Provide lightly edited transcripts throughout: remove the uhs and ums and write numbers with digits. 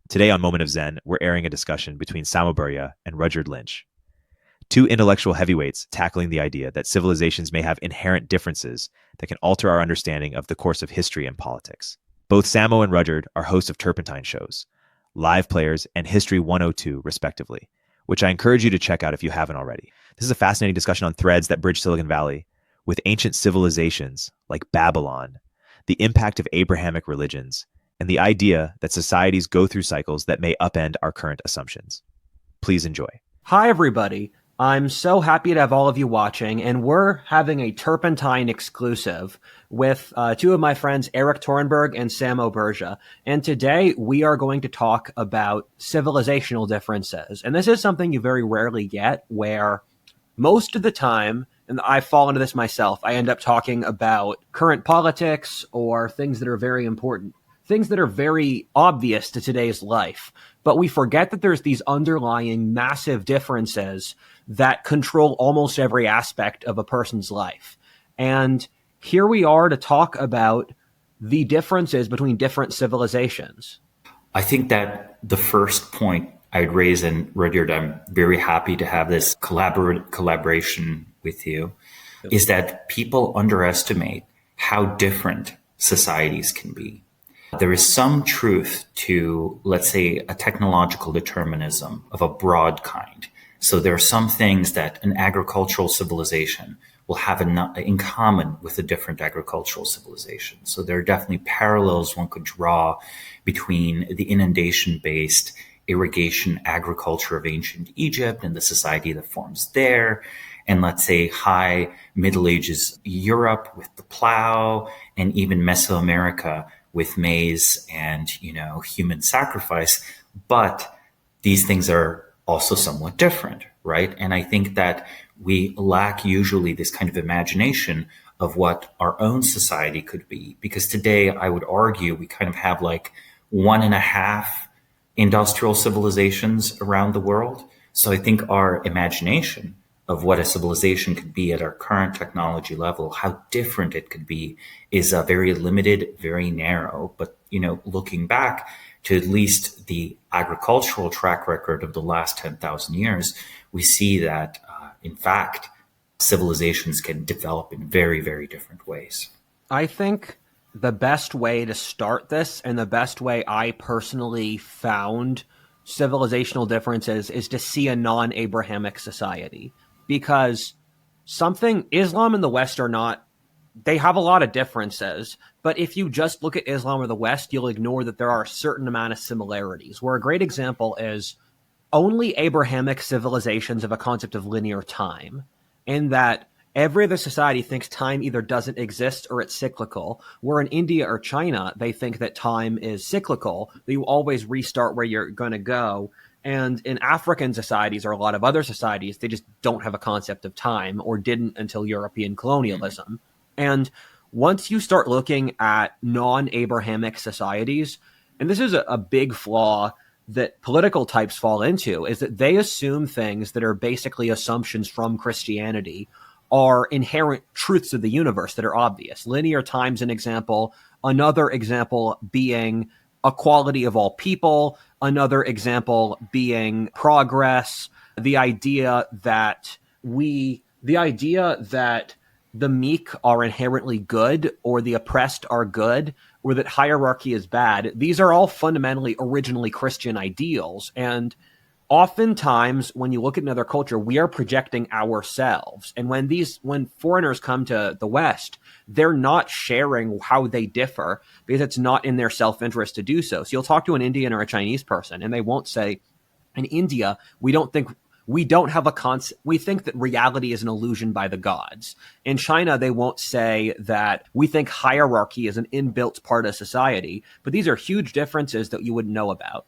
Today on Moment of Zen, we're airing a discussion between Samo Burja and Rudyard Lynch, two intellectual heavyweights tackling the idea that civilizations may have inherent differences that can alter our understanding of the course of history and politics. Both Samo and Rudyard are hosts of Turpentine shows, Live Players and History 102, respectively, which I encourage you to check out if you haven't already. This is a fascinating discussion on threads that bridge Silicon Valley with ancient civilizations like Babylon, the impact of Abrahamic religions, and the idea that societies go through cycles that may upend our current assumptions. Please enjoy. Hi, everybody. I'm so happy to have all of you watching, and we're having a Turpentine exclusive with two of my friends, Eric Torenberg and Samo Burja. And today we are going to talk about civilizational differences. And this is something you very rarely get, where most of the time, and I fall into this myself, I end up talking about current politics or things that are very important, things that are very obvious to today's life. But we forget that there's these underlying massive differences that control almost every aspect of a person's life. And here we are to talk about the differences between different civilizations. I think that the first point I'd raise, and Rudyard, I'm very happy to have this collaboration with you, is that people underestimate how different societies can be. There is some truth to, let's say, a technological determinism of a broad kind. So there are some things that an agricultural civilization will have in common with a different agricultural civilization. So there are definitely parallels one could draw between the inundation-based irrigation agriculture of ancient Egypt and the society that forms there, and let's say high Middle Ages Europe with the plow, and even Mesoamerica with maize and, human sacrifice. But these things are also somewhat different, right? And I think that we lack usually this kind of imagination of what our own society could be. Because today, I would argue, we kind of have like 1.5 industrial civilizations around the world. So I think our imagination of what a civilization could be at our current technology level, how different it could be, is very limited, very narrow. But, looking back to at least the agricultural track record of the last 10,000 years, we see that, in fact, civilizations can develop in very, very different ways. I think the best way to start this, and the best way I personally found civilizational differences, is to see a non-Abrahamic society. Because Islam and the West they have a lot of differences, but if you just look at Islam or the West, you'll ignore that there are a certain amount of similarities, where a great example is only Abrahamic civilizations have a concept of linear time, in that every other society thinks time either doesn't exist or it's cyclical, where in India or China, they think that time is cyclical, that you always restart where you're going to go. And in African societies or a lot of other societies, they just don't have a concept of time, or didn't until European colonialism. And once you start looking at non-Abrahamic societies, and this is a big flaw that political types fall into, is that they assume things that are basically assumptions from Christianity are inherent truths of the universe that are obvious. Linear time's an example. Another example being equality of all people. Another example being progress. The idea that the meek are inherently good, or the oppressed are good, or that hierarchy is bad. These are all fundamentally originally Christian ideals. And oftentimes when you look at another culture, we are projecting ourselves. And when foreigners come to the West, they're not sharing how they differ, because it's not in their self-interest to do so. So you'll talk to an Indian or a Chinese person, and they won't say, in India, we don't have a concept. We think that reality is an illusion by the gods. In China, they won't say that we think hierarchy is an inbuilt part of society. But these are huge differences that you wouldn't know about.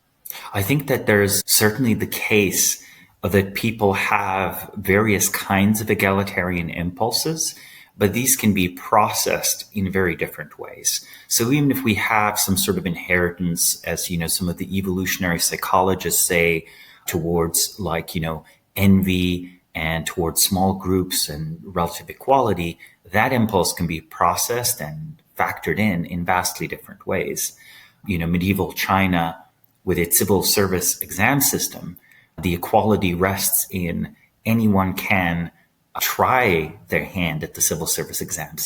I think that there's certainly the case that people have various kinds of egalitarian impulses, but these can be processed in very different ways. So even if we have some sort of inheritance, as some of the evolutionary psychologists say, towards envy and towards small groups and relative equality, that impulse can be processed and factored in vastly different ways. Medieval China, with its civil service exam system, the equality rests in anyone can try their hand at the civil service exam.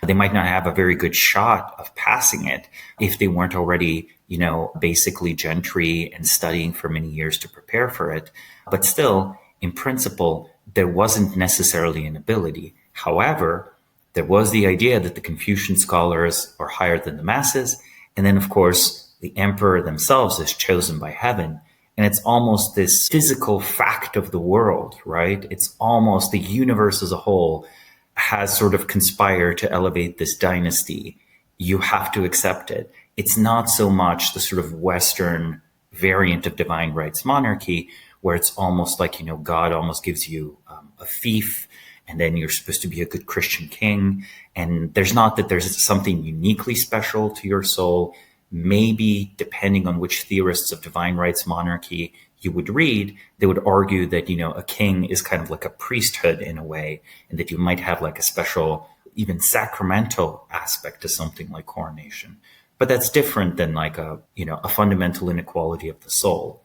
They might not have a very good shot of passing it if they weren't already, basically gentry and studying for many years to prepare for it. But still, in principle, there wasn't necessarily an ability. However, there was the idea that the Confucian scholars are higher than the masses. And then, of course, the emperor themselves is chosen by heaven. And it's almost this physical fact of the world, right? It's almost the universe as a whole has sort of conspired to elevate this dynasty. You have to accept it. It's not so much the sort of Western variant of divine rights monarchy, where it's almost like, God almost gives you a fief, and then you're supposed to be a good Christian king. And there's something uniquely special to your soul. Maybe depending on which theorists of divine rights monarchy you would read, they would argue that, a king is kind of like a priesthood in a way, and that you might have like a special, even sacramental aspect to something like coronation. But that's different than like a fundamental inequality of the soul.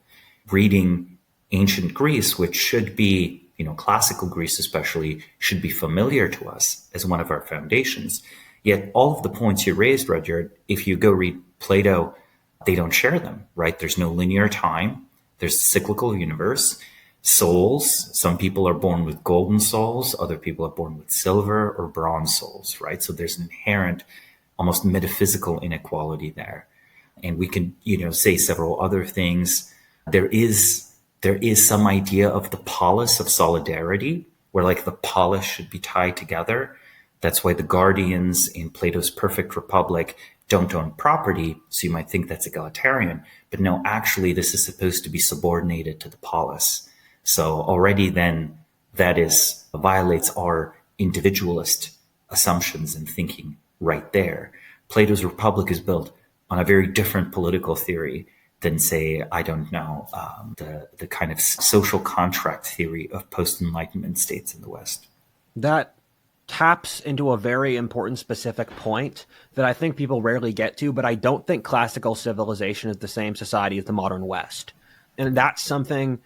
Reading ancient Greece, which should be, classical Greece especially, should be familiar to us as one of our foundations. Yet all of the points you raised, Rudyard, if you go read Plato, they don't share them, right? There's no linear time. There's a cyclical universe. Souls, some people are born with golden souls. Other people are born with silver or bronze souls, right? So there's an inherent, almost metaphysical inequality there. And we can, say several other things. There is some idea of the polis of solidarity, where like the polis should be tied together. That's why the guardians in Plato's Perfect Republic don't own property. So you might think that's egalitarian, but no, actually this is supposed to be subordinated to the polis. So already then that violates our individualist assumptions and thinking right there. Plato's Republic is built on a very different political theory than, say, the kind of social contract theory of post-Enlightenment states in the West. That taps into a very important specific point that I think people rarely get to, but I don't think classical civilization is the same society as the modern West. And that's something,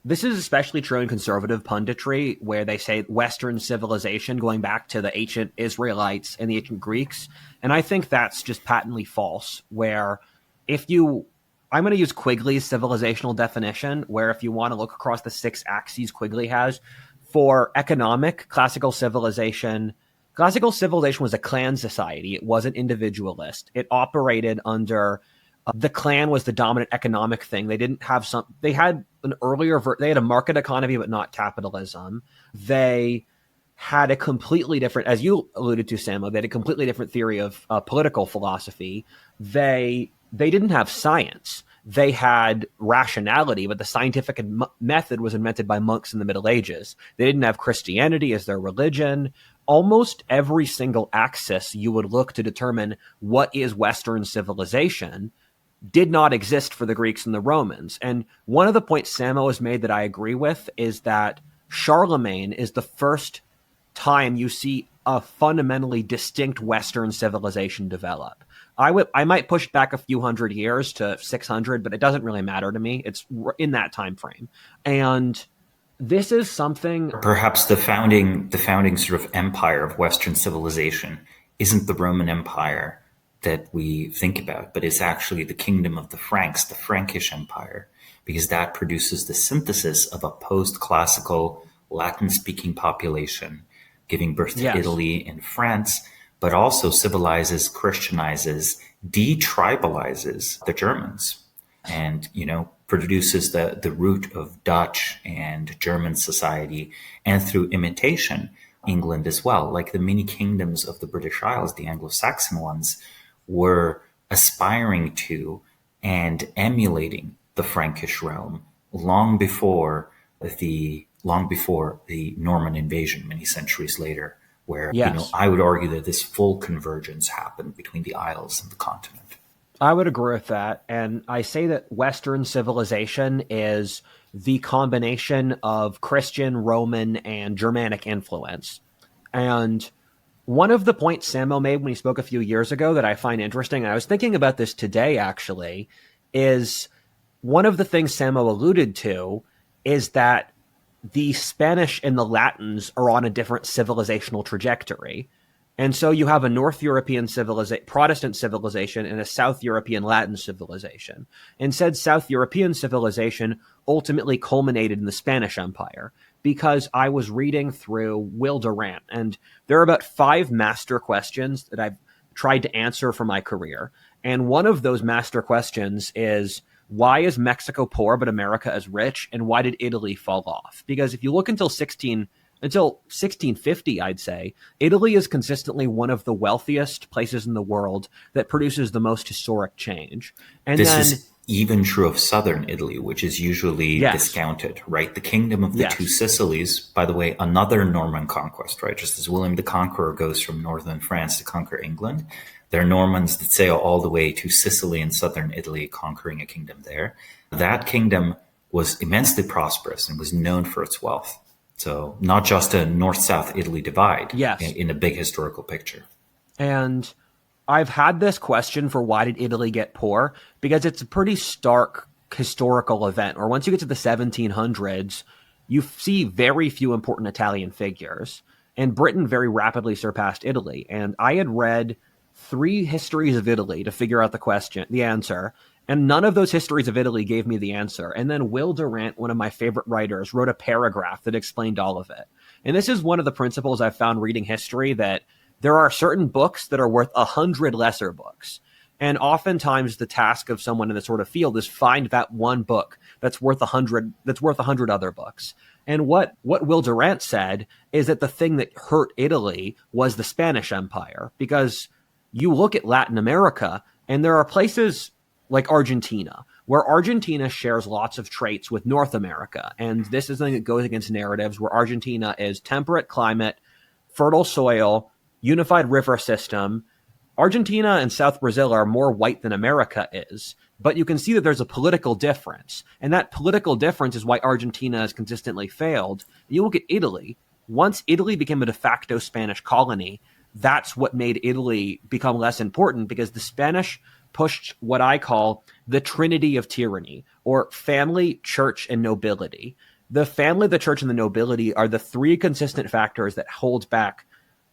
this is especially true in conservative punditry, where they say Western civilization going back to the ancient Israelites and the ancient Greeks. And I think that's just patently false, where I'm going to use Quigley's civilizational definition, where if you want to look across the 6 axes Quigley has, for economic, classical civilization was a clan society. It wasn't individualist. It operated under the clan was the dominant economic thing. They had a market economy, but not capitalism. They had a completely different, as you alluded to, Samo, they had a completely different theory of political philosophy. They didn't have science. They had rationality, but the scientific method was invented by monks in the Middle Ages. They didn't have Christianity as their religion. Almost every single axis you would look to determine what is Western civilization did not exist for the Greeks and the Romans. And one of the points Samo has made that I agree with is that Charlemagne is the first time you see a fundamentally distinct Western civilization develop. I might push back a few hundred years to 600, but it doesn't really matter to me. It's in that time frame. And this is something... Perhaps the founding sort of empire of Western civilization isn't the Roman Empire that we think about, but it's actually the kingdom of the Franks, the Frankish Empire, because that produces the synthesis of a post-classical Latin-speaking population, giving birth to Italy and France, but also civilizes, Christianizes, detribalizes the Germans, and, produces the root of Dutch and German society, and through imitation, England as well. Like the mini kingdoms of the British Isles, the Anglo-Saxon ones, were aspiring to and emulating the Frankish realm long before the Norman invasion many centuries later, where I would argue that this full convergence happened between the Isles and the continent. I would agree with that. And I say that Western civilization is the combination of Christian, Roman, and Germanic influence. And one of the points Samo made when he spoke a few years ago that I find interesting, and I was thinking about this today actually, is one of the things Samo alluded to is that the Spanish and the Latins are on a different civilizational trajectory. And so you have a North European Protestant civilization and a South European Latin civilization. And said South European civilization ultimately culminated in the Spanish Empire, because I was reading through Will Durant, and there are about 5 master questions that I've tried to answer for my career. And one of those master questions is, why is Mexico poor but America is rich? And why did Italy fall off? Because if you look until 1650, I'd say, Italy is consistently one of the wealthiest places in the world that produces the most historic change. And this then, is even true of southern Italy, which is usually discounted, right? The Kingdom of the Two Sicilies, by the way, another Norman conquest, right? Just as William the Conqueror goes from northern France to conquer England, there are Normans that sail all the way to Sicily and southern Italy, conquering a kingdom there. That kingdom was immensely prosperous and was known for its wealth. So not just a north-south Italy divide in a big historical picture. And I've had this question for why did Italy get poor? Because it's a pretty stark historical event. Or once you get to the 1700s, you see very few important Italian figures. And Britain very rapidly surpassed Italy. And I had read 3 histories of Italy to figure out the answer. And none of those histories of Italy gave me the answer. And then Will Durant, one of my favorite writers, wrote a paragraph that explained all of it. And this is one of the principles I've found reading history, that there are certain books that are worth 100 lesser books. And oftentimes the task of someone in this sort of field is find that one book that's worth 100 other books. And what Will Durant said is that the thing that hurt Italy was the Spanish Empire, because you look at Latin America and there are places like Argentina, where Argentina shares lots of traits with North America. And this is something that goes against narratives, where Argentina is temperate climate, fertile soil, unified river system. Argentina and South Brazil are more white than America is, but you can see that there's a political difference. And that political difference is why Argentina has consistently failed. You look at Italy. Once Italy became a de facto Spanish colony, that's what made Italy become less important, because the Spanish pushed what I call the trinity of tyranny, or family, church, and nobility. The family, the church, and the nobility are the 3 consistent factors that hold back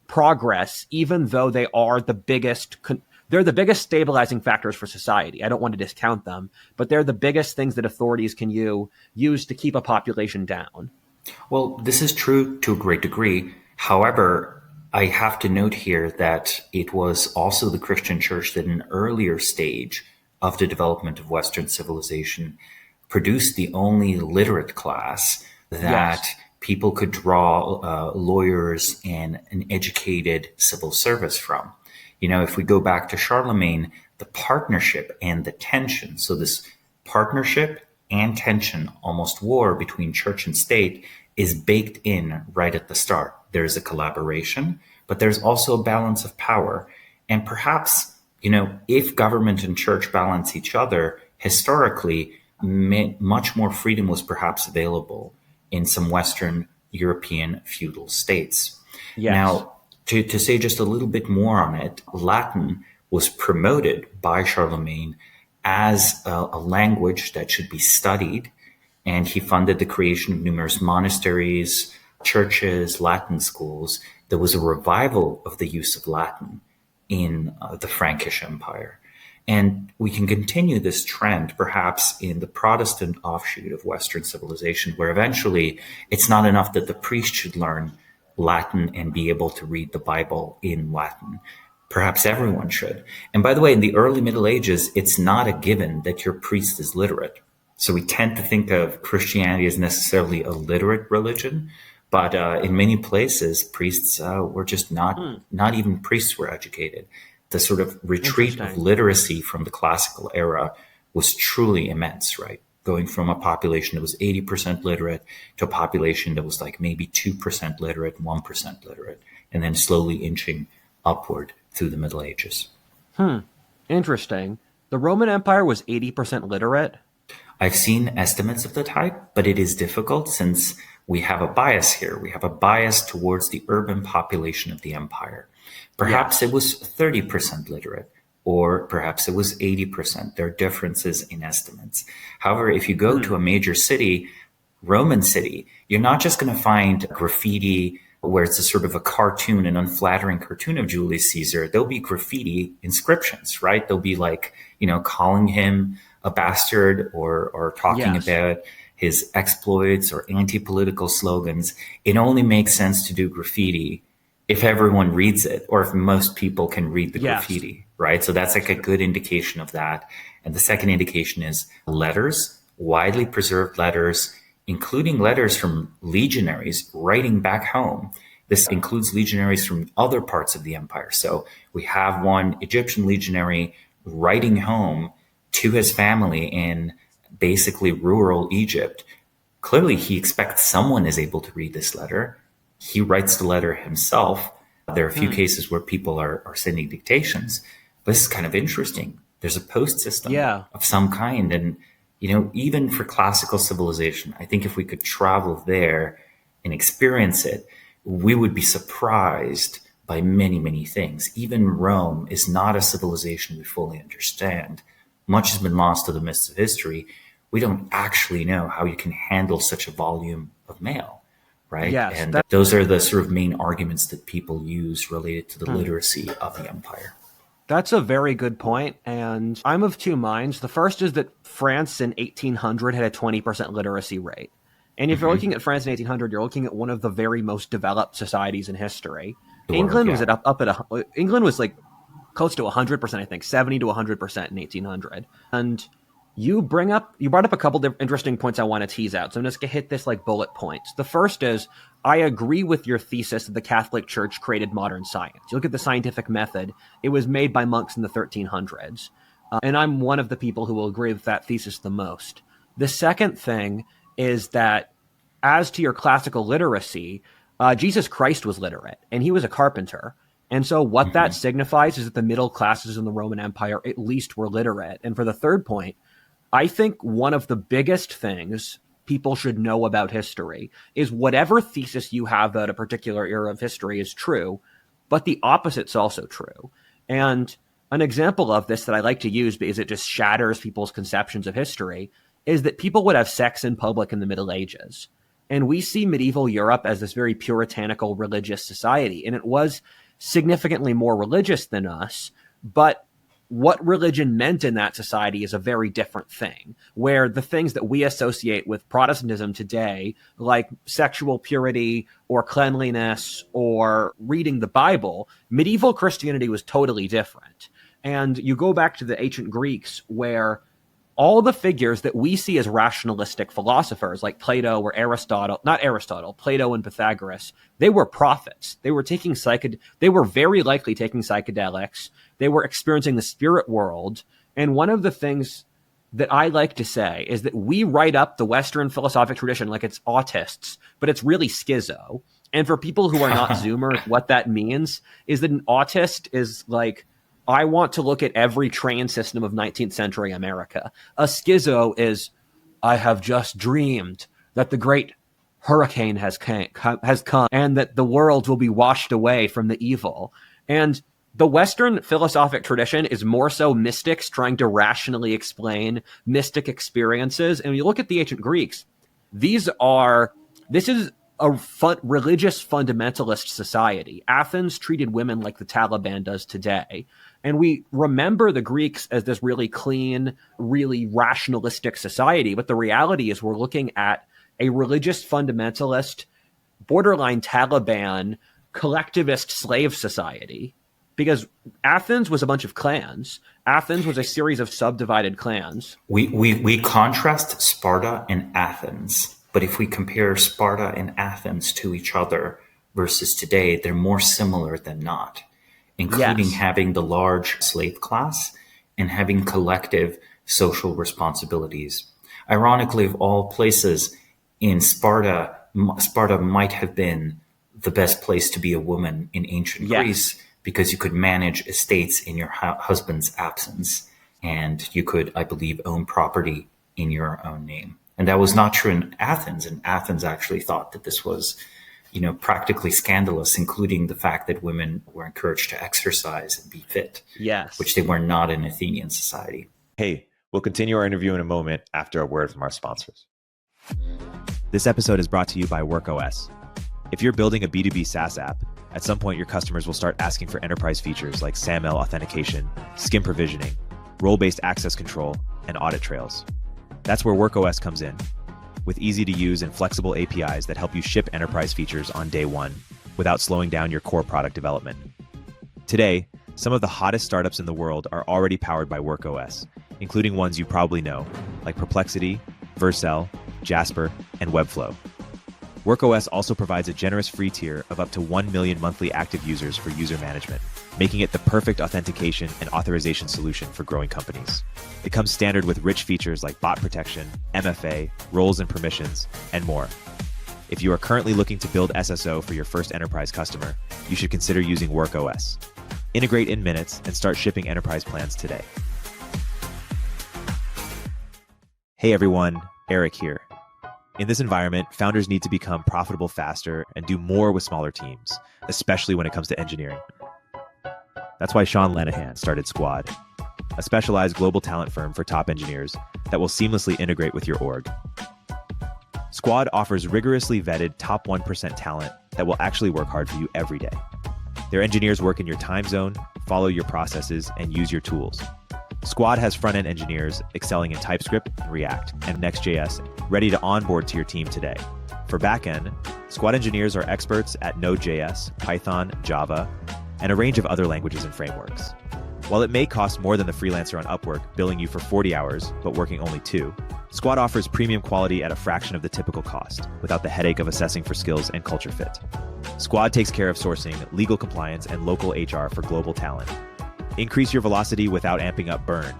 progress, even though they are the biggest stabilizing factors for society. I don't want to discount them, but they're the biggest things that authorities can use to keep a population down. Well, this is true to a great degree. However, I have to note here that it was also the Christian church that in an earlier stage of the development of Western civilization produced the only literate class that people could draw lawyers and an educated civil service from. You know, if we go back to Charlemagne, the partnership and the tension, so this partnership and tension, almost war between church and state, is baked in right at the start. There's a collaboration, but there's also a balance of power. And perhaps, you know, if government and church balance each other, historically, much more freedom was perhaps available in some Western European feudal states. Yes. Now, to say just a little bit more on it, Latin was promoted by Charlemagne as a language that should be studied, and he funded the creation of numerous monasteries, churches, Latin schools. There was a revival of the use of Latin in the Frankish Empire. And we can continue this trend perhaps in the Protestant offshoot of Western civilization, where eventually it's not enough that the priest should learn Latin and be able to read the Bible in Latin. Perhaps everyone should. And by the way, in the early Middle Ages, it's not a given that your priest is literate. So we tend to think of Christianity as necessarily a literate religion, but in many places, priests were just not even priests were educated. The sort of retreat of literacy from the classical era was truly immense, right? Going from a population that was 80% literate to a population that was like maybe 2% literate, 1% literate, and then slowly inching upward through the Middle Ages. Interesting. The Roman Empire was 80% literate? I've seen estimates of the type, but it is difficult since we have a bias here. We have a bias towards the urban population of the empire. Perhaps it was 30% literate, or perhaps it was 80%. There are differences in estimates. However, if you go to a major city, Roman city, you're not just going to find graffiti where it's a sort of a cartoon, an unflattering cartoon of Julius Caesar. There'll be graffiti inscriptions, right? They'll be like, calling him a bastard or talking about his exploits or anti-political slogans. It only makes sense to do graffiti if everyone reads it, or if most people can read the graffiti, right? So that's like a good indication of that. And the second indication is letters, widely preserved letters, including letters from legionaries writing back home. This includes legionaries from other parts of the empire. So we have one Egyptian legionary writing home to his family in basically rural Egypt. Clearly, he expects someone is able to read this letter. He writes the letter himself. There are a few cases where people are sending dictations. But this is kind of interesting. There's a post system of some kind. And, even for classical civilization, I think if we could travel there and experience it, we would be surprised by many, many things. Even Rome is not a civilization we fully understand. Much has been lost to the mists of history. We don't actually know how you can handle such a volume of mail, right? Yes, and those are the sort of main arguments that people use related to the literacy of the empire. That's a very good point, and I'm of two minds. The first is that France in 1800 had a 20% literacy rate. And if you're looking at France in 1800, you're looking at one of the very most developed societies in history. England was like close to 100%, I think, 70 to 100% in 1800. And you brought up a couple of interesting points I want to tease out. So I'm just going to hit this like bullet points. The first is, I agree with your thesis that the Catholic Church created modern science. You look at the scientific method, it was made by monks in the 1300s. And I'm one of the people who will agree with that thesis the most. The second thing is that, as to your classical literacy, Jesus Christ was literate, and he was a carpenter. And so what that signifies is that the middle classes in the Roman Empire at least were literate. And for the third point, I think one of the biggest things people should know about history is whatever thesis you have about a particular era of history is true, but the opposite's also true. And an example of this that I like to use because it just shatters people's conceptions of history is that people would have sex in public in the Middle Ages. And we see medieval Europe as this very puritanical religious society, and it was significantly more religious than us, but what religion meant in that society is a very different thing, where the things that we associate with Protestantism today, like sexual purity or cleanliness or reading the Bible, medieval Christianity was totally different. And you go back to the ancient Greeks, where all the figures that we see as rationalistic philosophers like Plato or Plato and Pythagoras, they were prophets. They were they were very likely taking psychedelics. They were experiencing the spirit world. And one of the things that I like to say is that we write up the Western philosophic tradition like it's autists, but it's really schizo. And for people who are not Zoomers, what that means is that an autist is like, I want to look at every train system of 19th century America. A schizo is, I have just dreamed that the great hurricane has come and that the world will be washed away from the evil. And the Western philosophic tradition is more so mystics trying to rationally explain mystic experiences. And when you look at the ancient Greeks, this is a religious fundamentalist society. Athens treated women like the Taliban does today. And we remember the Greeks as this really clean, really rationalistic society. But the reality is we're looking at a religious fundamentalist, borderline Taliban, collectivist slave society. Because Athens was a bunch of clans. Athens was a series of subdivided clans. We contrast Sparta and Athens. But if we compare Sparta and Athens to each other versus today, they're more similar than not, including having the large slave class and having collective social responsibilities. Ironically, of all places, in Sparta might have been the best place to be a woman in ancient Greece because you could manage estates in your husband's absence, and you could, I believe, own property in your own name. And that was not true in Athens. And Athens actually thought that this was, practically scandalous, including the fact that women were encouraged to exercise and be fit. Yes. Which they were not in Athenian society. Hey, we'll continue our interview in a moment after a word from our sponsors. This episode is brought to you by WorkOS. If you're building a B2B SaaS app, at some point your customers will start asking for enterprise features like SAML authentication, skim provisioning, role-based access control, and audit trails. That's where WorkOS comes in, with easy-to-use and flexible APIs that help you ship enterprise features on day one without slowing down your core product development. Today, some of the hottest startups in the world are already powered by WorkOS, including ones you probably know, like Perplexity, Vercel, Jasper, and Webflow. WorkOS also provides a generous free tier of up to 1 million monthly active users for user management, making it the perfect authentication and authorization solution for growing companies. It comes standard with rich features like bot protection, MFA, roles and permissions, and more. If you are currently looking to build SSO for your first enterprise customer, you should consider using WorkOS. Integrate in minutes and start shipping enterprise plans today. Hey everyone, Eric here. In this environment, founders need to become profitable faster and do more with smaller teams, especially when it comes to engineering. That's why Sean Lenihan started Squad, a specialized global talent firm for top engineers that will seamlessly integrate with your org. Squad offers rigorously vetted top 1% talent that will actually work hard for you every day. Their engineers work in your time zone, follow your processes, and use your tools. Squad has front-end engineers excelling in TypeScript and React and Next.js ready to onboard to your team today. For backend, Squad engineers are experts at Node.js, Python, Java, and a range of other languages and frameworks. While it may cost more than the freelancer on Upwork billing you for 40 hours, but working only 2, Squad offers premium quality at a fraction of the typical cost, without the headache of assessing for skills and culture fit. Squad takes care of sourcing, legal compliance, and local HR for global talent. Increase your velocity without amping up burn.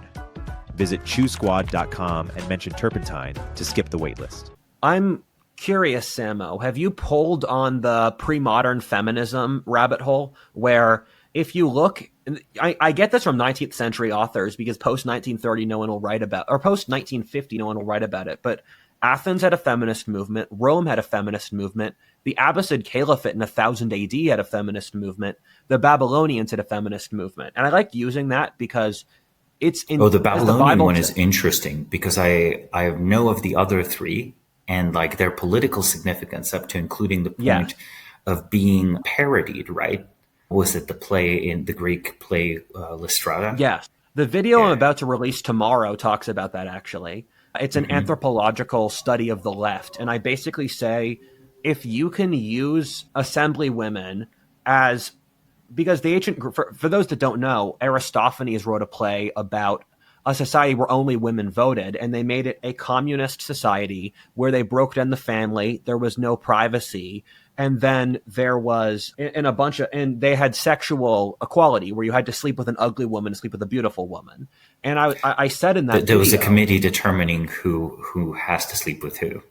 Visit choosesquad.com and mention Turpentine to skip the waitlist. I'm curious, Samo, have you pulled on the pre-modern feminism rabbit hole where if you look, I get this from 19th century authors because post-1930 no one will write about, or post-1950 no one will write about it, but Athens had a feminist movement, Rome had a feminist movement, the Abbasid Caliphate in 1000 AD had a feminist movement, the Babylonians had a feminist movement. And I like using that because it's in the Babylonian one is interesting because I know of the other three and like their political significance up to including the point of being parodied, right? Was it the play in the Greek play Lystrata? Yes. The video I'm about to release tomorrow talks about that actually. It's an anthropological study of the left. And I basically say, if you can use assembly women as, because the ancient, for those that don't know, Aristophanes wrote a play about a society where only women voted, and they made it a communist society where they broke down the family, there was no privacy, and then there was and they had sexual equality where you had to sleep with an ugly woman and sleep with a beautiful woman. And I said in that there was a committee determining who has to sleep with who.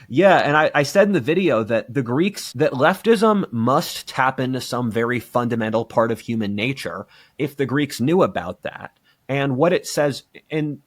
Yeah, and I said in the video that the Greeks, that leftism must tap into some very fundamental part of human nature if the Greeks knew about that. And what it says, and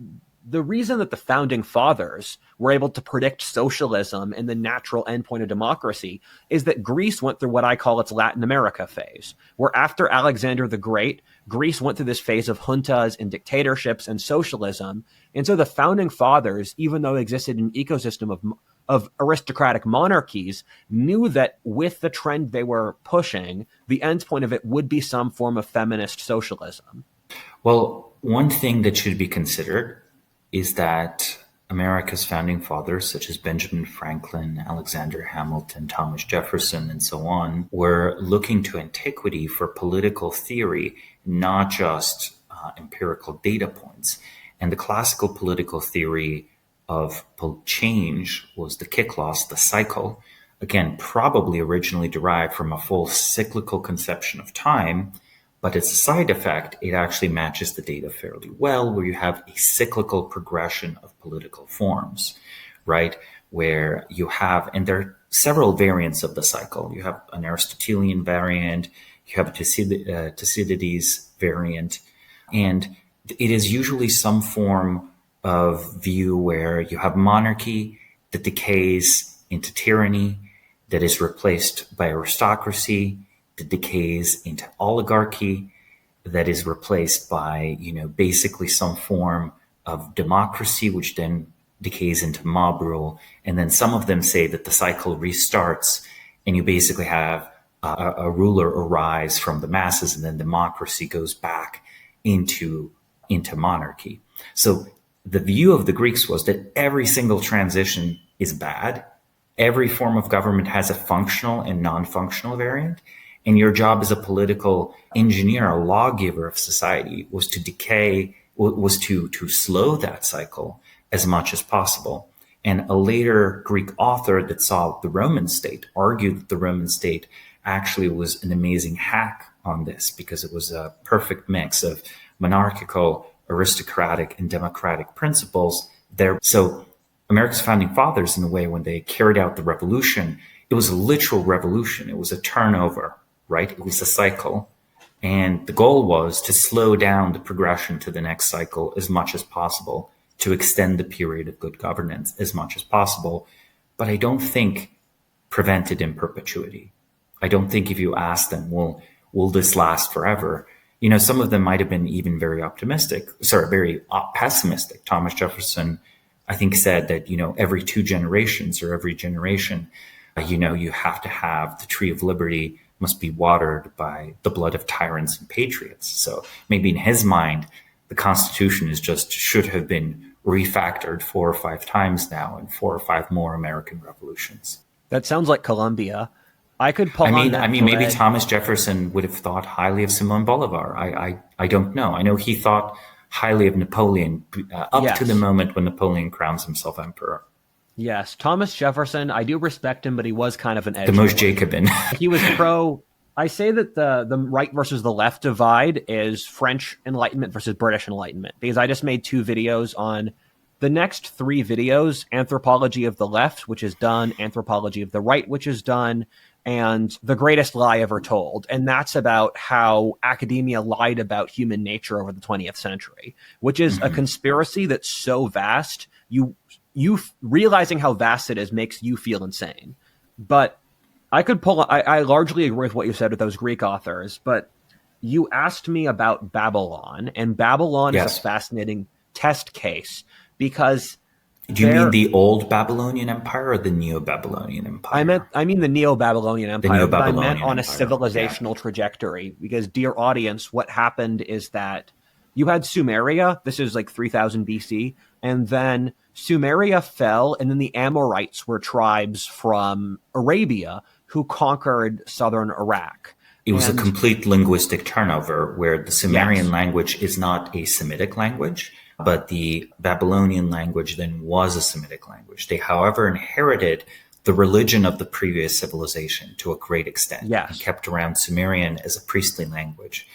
the reason that the founding fathers were able to predict socialism and the natural endpoint of democracy is that Greece went through what I call its Latin America phase, where after Alexander the Great, Greece went through this phase of juntas and dictatorships and socialism. And so the founding fathers, even though they existed in an ecosystem of aristocratic monarchies, knew that with the trend they were pushing, the endpoint of it would be some form of feminist socialism. Well, one thing that should be considered is that America's founding fathers, such as Benjamin Franklin, Alexander Hamilton, Thomas Jefferson, and so on, were looking to antiquity for political theory, not just empirical data points. And the classical political theory of change was the Kyklos, the cycle, again, probably originally derived from a full cyclical conception of time, but as a side effect, it actually matches the data fairly well, where you have a cyclical progression of political forms, right? Where you have, and there are several variants of the cycle. You have an Aristotelian variant, you have a Thucydides variant, and it is usually some form of view where you have monarchy that decays into tyranny, that is replaced by aristocracy, that decays into oligarchy, that is replaced by, basically some form of democracy, which then decays into mob rule. And then some of them say that the cycle restarts and you basically have a ruler arise from the masses, and then democracy goes back into monarchy. So the view of the Greeks was that every single transition is bad. Every form of government has a functional and non-functional variant. And your job as a political engineer, a lawgiver of society, was to decay, was to slow that cycle as much as possible. And a later Greek author that saw the Roman state argued that the Roman state actually was an amazing hack on this, because it was a perfect mix of monarchical, aristocratic, and democratic principles there. So America's founding fathers, in a way, when they carried out the revolution, it was a literal revolution. It was a turnover, right? It was a cycle. And the goal was to slow down the progression to the next cycle as much as possible, to extend the period of good governance as much as possible. But I don't think prevent it in perpetuity. I don't think if you ask them, will this last forever? Some of them might have been even very pessimistic. Thomas Jefferson, I think, said that, every 2 generations or every generation, you have to have the tree of liberty must be watered by the blood of tyrants and patriots. So maybe in his mind, the Constitution should have been refactored 4 or 5 times now, and 4 or 5 more American revolutions. That sounds like Columbia. I could pull maybe Thomas Jefferson would have thought highly of Simon Bolivar. I don't know. I know he thought highly of Napoleon to the moment when Napoleon crowns himself emperor. Yes, Thomas Jefferson, I do respect him, but he was kind of an edge. The most Jacobin. He was I say that the right versus the left divide is French Enlightenment versus British Enlightenment, because I just made 2 videos on the next 3 videos: Anthropology of the Left, which is done, Anthropology of the Right, which is done, and The Greatest Lie Ever Told. And that's about how academia lied about human nature over the 20th century, which is a conspiracy that's so vast, you realizing how vast it is makes you feel insane. But I largely agree with what you said with those Greek authors, but you asked me about Babylon, and Babylon is a fascinating test case, because do you mean the old Babylonian Empire or the Neo-Babylonian Empire? I mean the Neo-Babylonian Empire, but I meant on a civilizational trajectory, because, dear audience, what happened is that you had Sumeria. This is like 3000 BC. And then Sumeria fell, and then the Amorites were tribes from Arabia who conquered southern Iraq. It was a complete linguistic turnover, where the Sumerian language is not a Semitic language, but the Babylonian language then was a Semitic language. They, however, inherited the religion of the previous civilization to a great extent, and kept around Sumerian as a priestly language.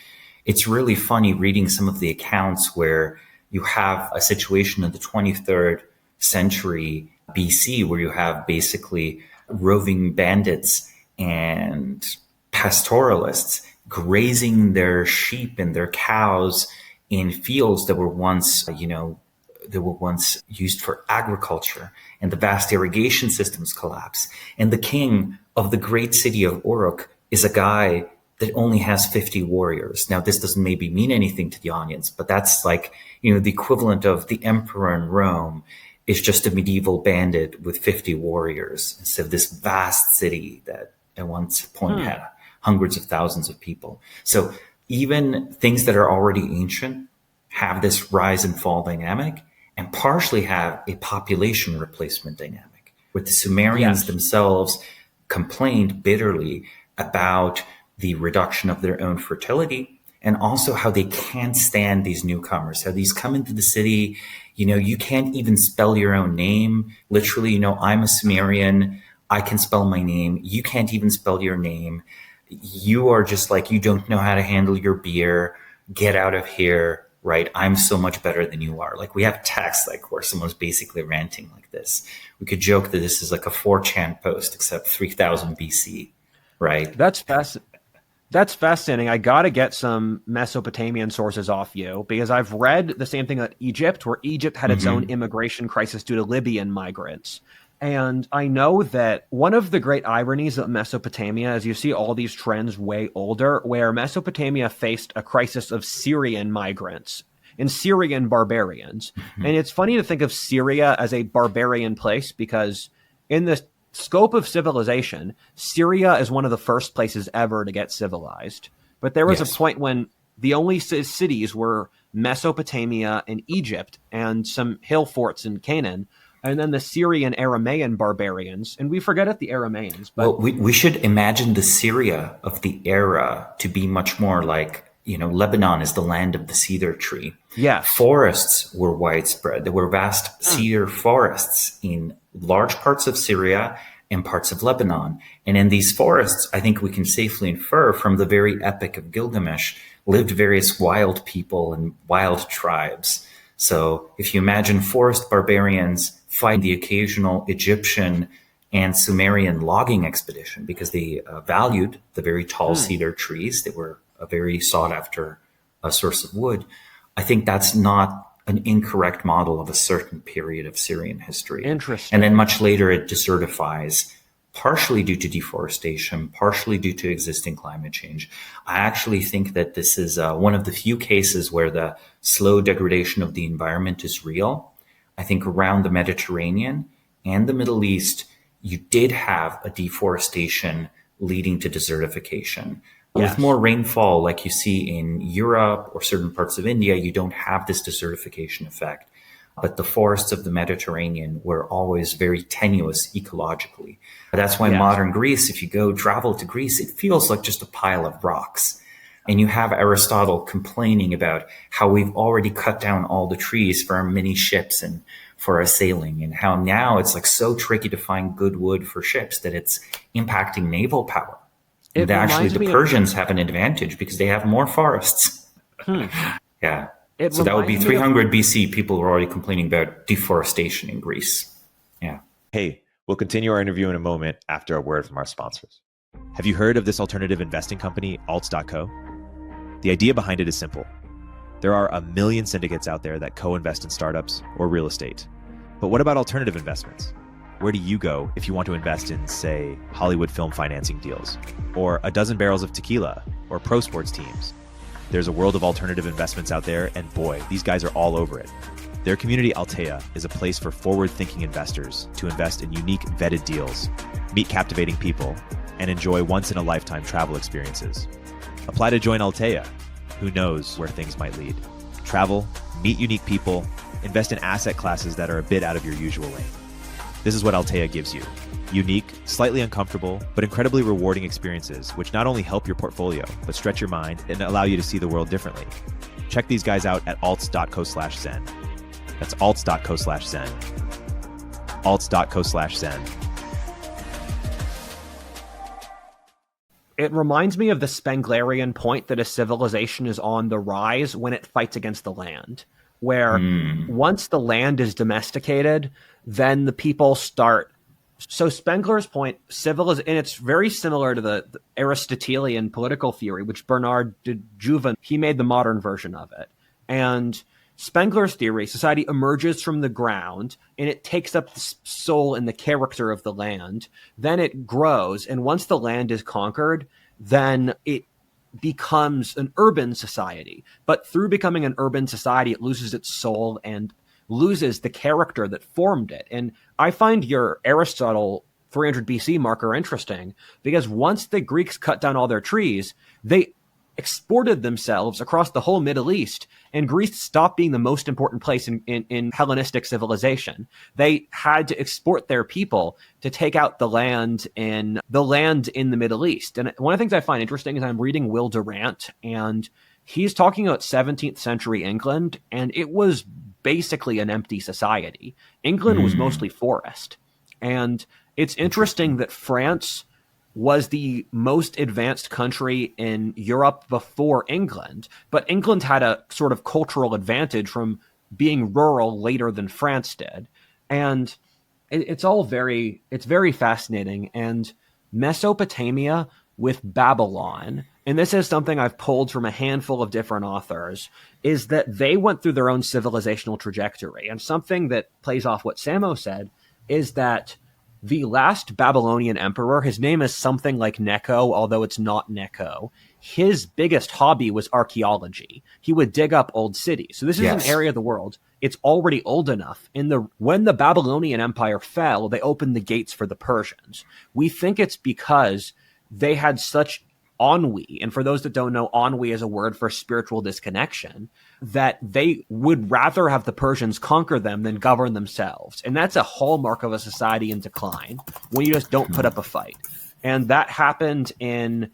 It's really funny reading some of the accounts where you have a situation in the 23rd century BC where you have basically roving bandits and pastoralists grazing their sheep and their cows in fields that were once, used for agriculture, and the vast irrigation systems collapse. And the king of the great city of Uruk is a guy that only has 50 warriors. Now, this doesn't maybe mean anything to the audience, but that's like, the equivalent of the emperor in Rome is just a medieval bandit with 50 warriors instead of this vast city that at one point had hundreds of thousands of people. So even things that are already ancient have this rise and fall dynamic, and partially have a population replacement dynamic, where the Sumerians themselves complained bitterly about the reduction of their own fertility, and also how they can't stand these newcomers. How these come into the city, you can't even spell your own name. Literally, I'm a Sumerian, I can spell my name. You can't even spell your name. You are just like, you don't know how to handle your beer. Get out of here, right? I'm so much better than you are. Like, we have texts where someone's basically ranting like this. We could joke that this is like a 4chan post, except 3000 BC, right? That's fascinating. That's fascinating. I got to get some Mesopotamian sources off you because I've read the same thing at Egypt, where Egypt had its own immigration crisis due to Libyan migrants. And I know that one of the great ironies of Mesopotamia is you see all these trends way older, where Mesopotamia faced a crisis of Syrian migrants and Syrian barbarians. And it's funny to think of Syria as a barbarian place because in the scope of civilization, Syria is one of the first places ever to get civilized. But there was a point when the only cities were Mesopotamia and Egypt and some hill forts in Canaan, and then the Syrian Aramaean barbarians. And we forget the Aramaeans. But well, we should imagine the Syria of the era to be much more like, Lebanon is the land of the cedar tree. Yeah. Forests were widespread. There were vast cedar forests in large parts of Syria and parts of Lebanon. And in these forests, I think we can safely infer from the very Epic of Gilgamesh, lived various wild people and wild tribes. So if you imagine forest barbarians fighting the occasional Egyptian and Sumerian logging expedition because they valued the very tall cedar trees, they were a very sought after source of wood. I think that's not an incorrect model of a certain period of Syrian history. Interesting. And then much later it desertifies, partially due to deforestation, partially due to existing climate change. I actually think that this is one of the few cases where the slow degradation of the environment is real. I think around the Mediterranean and the Middle East, you did have a deforestation leading to desertification. Yes. With more rainfall, like you see in Europe or certain parts of India, you don't have this desertification effect. But the forests of the Mediterranean were always very tenuous ecologically. That's why modern Greece, if you go travel to Greece, it feels like just a pile of rocks. And you have Aristotle complaining about how we've already cut down all the trees for our mini ships and for our sailing, and how now it's like so tricky to find good wood for ships that it's impacting naval power. And actually, the Persians have an advantage because they have more forests. Yeah. So that would be 300 BC. People were already complaining about deforestation in Greece. Yeah. Hey, we'll continue our interview in a moment after a word from our sponsors. Have you heard of this alternative investing company, alts.co? The idea behind it is simple. There are a million syndicates out there that co-invest in startups or real estate. But what about alternative investments? Where do you go if you want to invest in, say, Hollywood film financing deals, or a dozen barrels of tequila, or pro sports teams? There's a world of alternative investments out there, and boy, these guys are all over it. Their community, Altea, is a place for forward-thinking investors to invest in unique, vetted deals, meet captivating people, and enjoy once-in-a-lifetime travel experiences. Apply to join Altea. Who knows where things might lead? Travel, meet unique people, invest in asset classes that are a bit out of your usual lane. This is what Altea gives you. Unique, slightly uncomfortable, but incredibly rewarding experiences which not only help your portfolio, but stretch your mind and allow you to see the world differently. Check these guys out at alts.co/zen. That's alts.co/zen. alts.co/zen. It reminds me of the Spenglerian point that a civilization is on the rise when it fights against the land, where once the land is domesticated, then the people start. So Spengler's point, and it's very similar to the Aristotelian political theory, which Bernard de Jouven, he made the modern version of it. And Spengler's theory, society emerges from the ground and it takes up the soul and the character of the land. Then it grows. And once the land is conquered, then it becomes an urban society. But through becoming an urban society, it loses its soul and loses the character that formed it. And I find your Aristotle 300 BC marker interesting because once the Greeks cut down all their trees, they exported themselves across the whole Middle East, and Greece stopped being the most important place in Hellenistic civilization. They had to export their people to take out the land in the Middle East. And one of the things I find interesting is I'm reading Will Durant, and he's talking about 17th century England, and it was basically an empty society. England was mostly forest. And it's interesting that France was the most advanced country in Europe before England, but England had a sort of cultural advantage from being rural later than France did. And it's very fascinating. And Mesopotamia with Babylon and this is something I've pulled from a handful of different authors, is that they went through their own civilizational trajectory. And something that plays off what Samo said is that the last Babylonian emperor, his name is something like Necho, although it's not Necho. His biggest hobby was archaeology. He would dig up old cities. So this is an area of the world. It's already old enough. When the Babylonian Empire fell, they opened the gates for the Persians. We think it's because they had such ennui, and for those that don't know, ennui is a word for spiritual disconnection, that they would rather have the Persians conquer them than govern themselves. And that's a hallmark of a society in decline, when you just don't put up a fight. And that happened in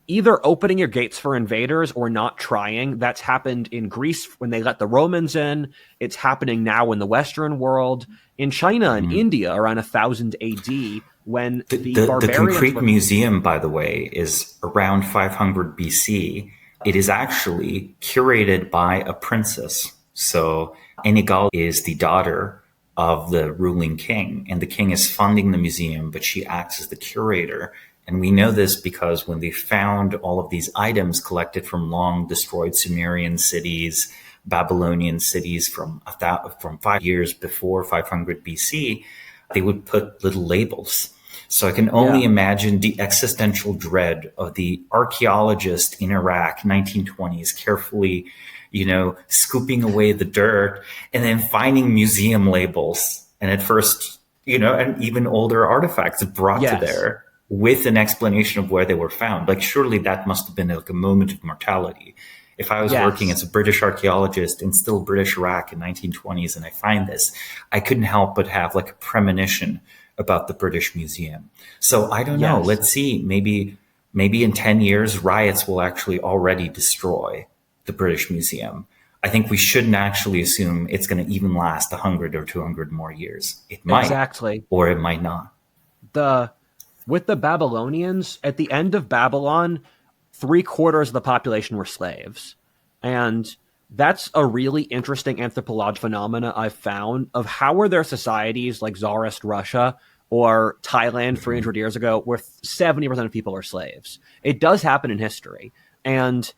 either opening your gates for invaders or not trying. That's happened in Greece when they let the Romans in. It's happening now in the Western world. In China and India around 1000 AD, when the barbarians... The Concrete Museum, by the way, is around 500 BC. It is actually curated by a princess. So Enigal is the daughter of the ruling king, and the king is funding the museum, but she acts as the curator. And we know this because when they found all of these items collected from long destroyed Sumerian cities, Babylonian cities from 5 years before 500 BC, they would put little labels. So I can only imagine the existential dread of the archaeologist in Iraq, 1920s, carefully, scooping away the dirt and then finding museum labels. And at first, and even older artifacts brought to there with an explanation of where they were found. Like, surely that must have been like a moment of mortality. If I was working as a British archaeologist in still British Iraq in 1920s and I find this, I couldn't help but have like a premonition about the British Museum. So I don't know. Let's see. Maybe in 10 years, riots will actually already destroy the British Museum. I think we shouldn't actually assume it's going to even last 100 or 200 more years. It might, or it might not. With the Babylonians, at the end of Babylon, 3/4 of the population were slaves. And that's a really interesting anthropological phenomena I've found of how were there societies like Tsarist Russia or Thailand 300 years ago where 70% of people are slaves. It does happen in history. And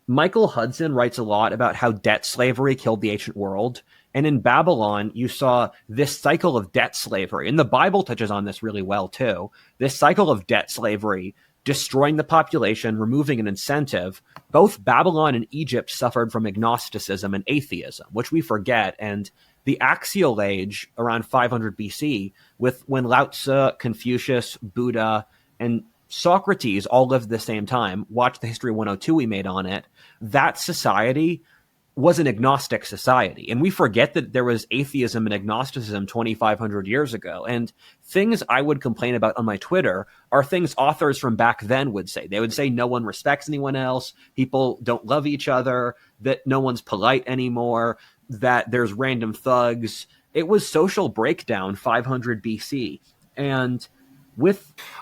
Michael Hudson writes a lot about how debt slavery killed the ancient world. And in Babylon, you saw this cycle of debt slavery. And the Bible touches on this really well, too. This cycle of debt slavery, destroying the population, removing an incentive. Both Babylon and Egypt suffered from agnosticism and atheism, which we forget. And the Axial Age, around 500 BC, when Lao Tzu, Confucius, Buddha, and Socrates all lived at the same time, watch the History 102 we made on it, that society was an agnostic society. And we forget that there was atheism and agnosticism 2,500 years ago. And things I would complain about on my Twitter are things authors from back then would say. They would say no one respects anyone else, people don't love each other, that no one's polite anymore, that there's random thugs. It was social breakdown 500 BC. And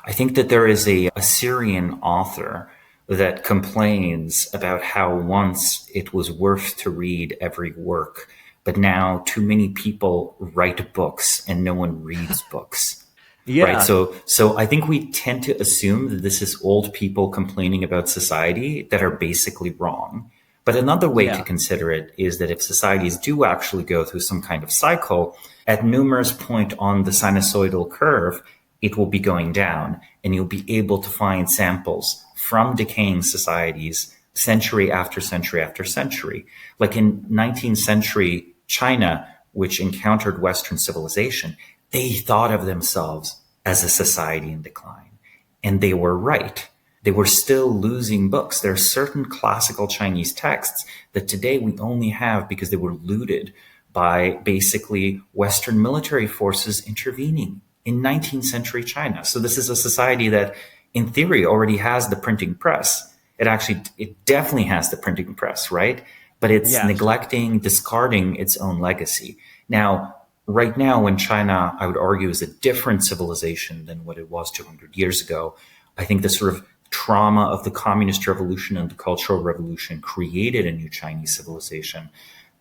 I think that there is a Syrian author that complains about how once it was worth to read every work, but now too many people write books and no one reads books. Right. So I think we tend to assume that this is old people complaining about society that are basically wrong. But another way to consider it is that if societies do actually go through some kind of cycle, at numerous point on the sinusoidal curve, it will be going down, and you'll be able to find samples from decaying societies century after century after century. Like in 19th century China, which encountered Western civilization, they thought of themselves as a society in decline. And they were right. They were still losing books. There are certain classical Chinese texts that today we only have because they were looted by basically Western military forces intervening in 19th century China. So this is a society that in theory already has the printing press. It definitely has the printing press, right? But it's neglecting, discarding its own legacy. Now, right now, when China, I would argue, is a different civilization than what it was 200 years ago, I think the sort of trauma of the communist revolution and the cultural revolution created a new Chinese civilization.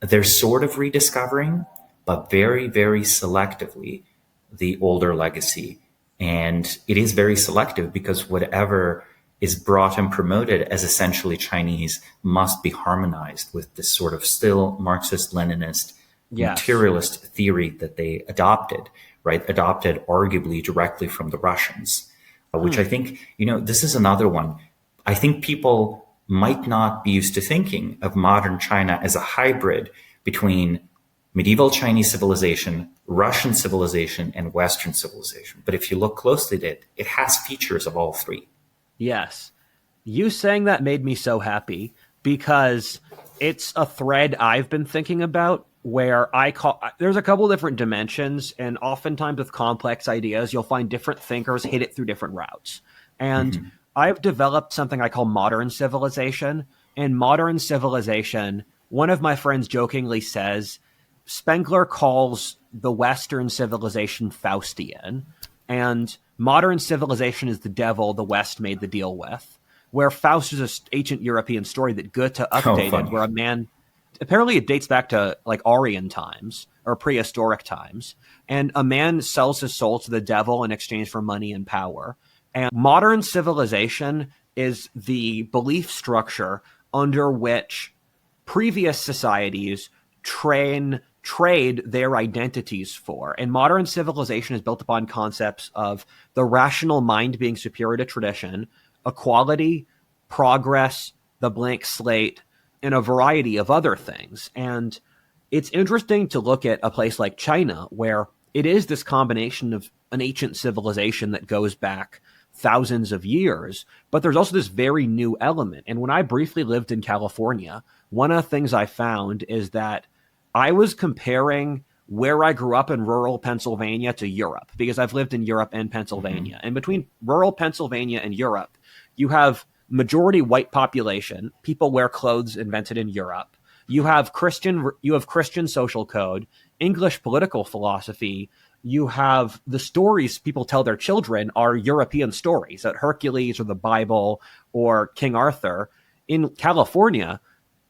They're sort of rediscovering, but very, very selectively, the older legacy. And it is very selective because whatever is brought and promoted as essentially Chinese must be harmonized with this sort of still Marxist-Leninist materialist theory that they adopted, right? Adopted arguably directly from the Russians, which I think, this is another one. I think people might not be used to thinking of modern China as a hybrid between medieval Chinese civilization, Russian civilization, and Western civilization. But if you look closely at it, it has features of all three. Yes. You saying that made me so happy because it's a thread I've been thinking about where there's a couple different dimensions, and oftentimes with complex ideas, you'll find different thinkers hit it through different routes. And I've developed something I call modern civilization. And modern civilization, one of my friends jokingly says, Spengler calls the Western civilization Faustian, and modern civilization is the devil the West made the deal with, where Faust is an ancient European story that Goethe updated, where a man, apparently it dates back to like Aryan times or prehistoric times, and a man sells his soul to the devil in exchange for money and power. And modern civilization is the belief structure under which previous societies trade their identities for. And modern civilization is built upon concepts of the rational mind being superior to tradition, equality, progress, the blank slate, and a variety of other things. And it's interesting to look at a place like China, where it is this combination of an ancient civilization that goes back thousands of years, but there's also this very new element. And when I briefly lived in California, one of the things I found is that I was comparing where I grew up in rural Pennsylvania to Europe, because I've lived in Europe and Pennsylvania. And between rural Pennsylvania and Europe, you have majority white population. People wear clothes invented in Europe. You have Christian social code, English political philosophy. You have the stories people tell their children are European stories, that Hercules or the Bible or King Arthur. In California,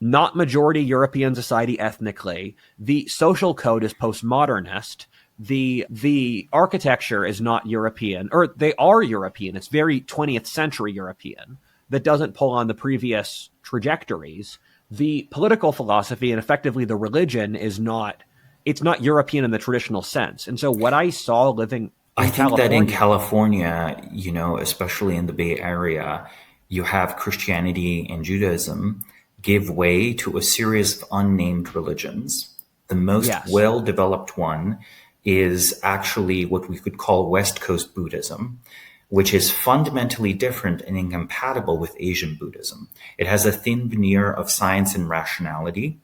not majority European society ethnically. The social code is postmodernist. The architecture is not European, or they are European. It's very 20th century European that doesn't pull on the previous trajectories. The political philosophy and effectively the religion is not European in the traditional sense. And so what I saw living I think that in California, especially in the Bay Area, you have Christianity and Judaism give way to a series of unnamed religions. The most well-developed one is actually what we could call West Coast Buddhism, which is fundamentally different and incompatible with Asian Buddhism. It has a thin veneer of science and rationality,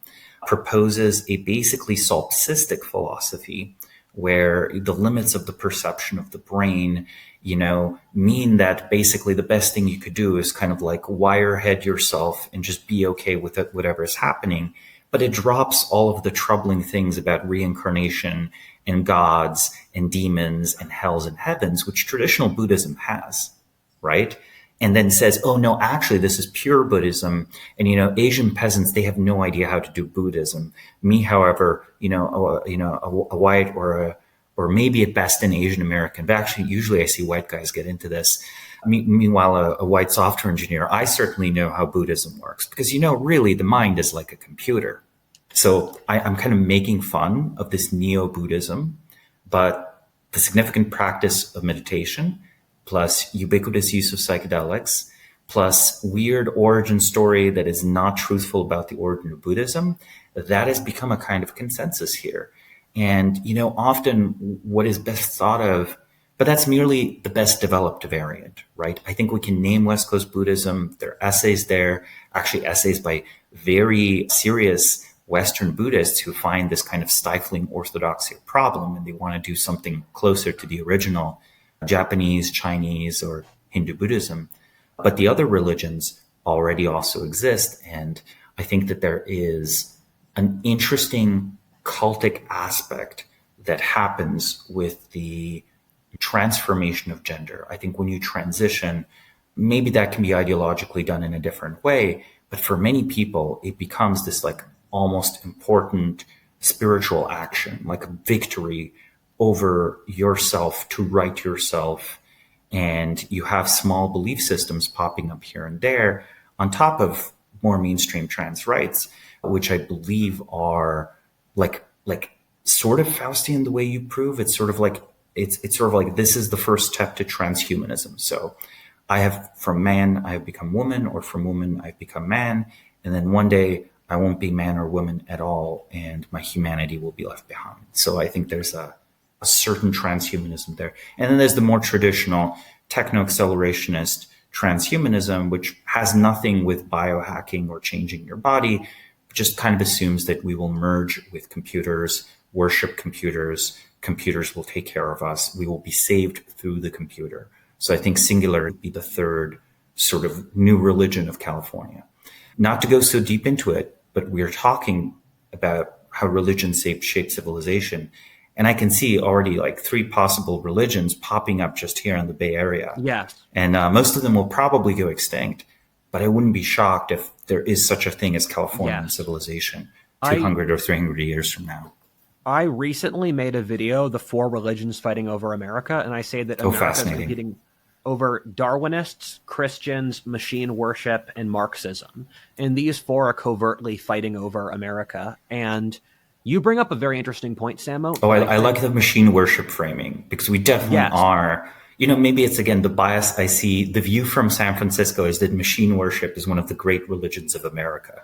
proposes a basically solipsistic philosophy where the limits of the perception of the brain, mean that basically the best thing you could do is kind of like wirehead yourself and just be okay with it, whatever is happening. But it drops all of the troubling things about reincarnation and gods and demons and hells and heavens, which traditional Buddhism has, right? And then says, oh no, actually this is pure Buddhism. And, Asian peasants, they have no idea how to do Buddhism. Me, however, a white or maybe at best an Asian American, but actually usually I see white guys get into this. Meanwhile, a white software engineer, I certainly know how Buddhism works because, really the mind is like a computer. So I'm kind of making fun of this neo-Buddhism, but the significant practice of meditation, plus ubiquitous use of psychedelics, plus weird origin story that is not truthful about the origin of Buddhism, that has become a kind of consensus here. And, often what is best thought of, but that's merely the best developed variant, right? I think we can name West Coast Buddhism. There are essays there, actually essays by very serious Western Buddhists who find this kind of stifling orthodoxy a problem, and they want to do something closer to the original Japanese, Chinese, or Hindu Buddhism. But the other religions already also exist. And I think that there is an interesting cultic aspect that happens with the transformation of gender. I think when you transition, maybe that can be ideologically done in a different way. But for many people, it becomes this like almost important spiritual action, like a victory over yourself to right yourself and you have small belief systems popping up here and there on top of more mainstream trans rights, which I believe are like sort of Faustian the way you prove. It's sort of like it's sort of like this is the first step to transhumanism. So I have from man I have become woman, or from woman I've become man, and then one day I won't be man or woman at all, and my humanity will be left behind. So I think there's a certain transhumanism there. And then there's the more traditional techno-accelerationist transhumanism, which has nothing with biohacking or changing your body, just kind of assumes that we will merge with computers, worship computers, computers will take care of us, we will be saved through the computer. So I think Singularity would be the third sort of new religion of California. Not to go so deep into it, but we're talking about how religion shape civilization. And I can see already like 3 possible religions popping up just here in the Bay Area. Yes. And most of them will probably go extinct. But I wouldn't be shocked if there is such a thing as Californian civilization 200 or 300 years from now. I recently made a video, The 4 Religions Fighting Over America, and I say that America is competing over Darwinists, Christians, machine worship, and Marxism. And these 4 are covertly fighting over America. And you bring up a very interesting point, Samo. Oh, I like the machine worship framing, because we definitely are. You know, maybe it's, again, the bias I see. The view from San Francisco is that machine worship is one of the great religions of America.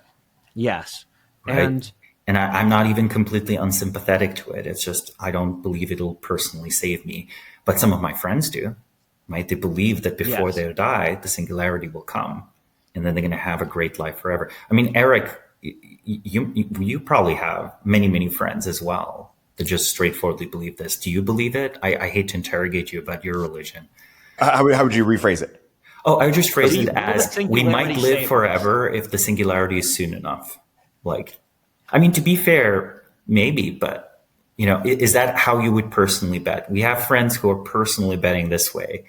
Yes. Right? And I'm not even completely unsympathetic to it. It's just I don't believe it'll personally save me. But some of my friends do. Right? They believe that before they die, the singularity will come. And then they're going to have a great life forever. I mean, Eric, you probably have many, many friends as well that just straightforwardly believe this. Do you believe it? I hate to interrogate you about your religion. How would you rephrase it? Oh, I would just phrase it as we might live forever if the singularity is soon enough. Like, I mean, to be fair, maybe, but, you know, is that how you would personally bet? We have friends who are personally betting this way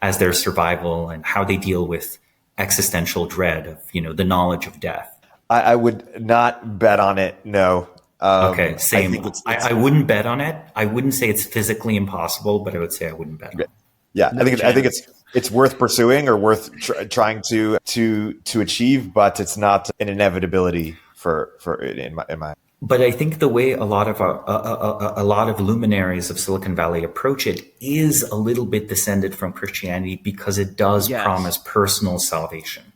as their survival and how they deal with existential dread of, you know, the knowledge of death. I would not bet on it. No. Okay, same. I wouldn't bet on it. I wouldn't say it's physically impossible, but I would say I wouldn't bet on it. Yeah, I think it's worth pursuing or worth trying to achieve, but it's not an inevitability for in my. But I think the way a lot of luminaries of Silicon Valley approach it is a little bit descended from Christianity, because it does promise personal salvation.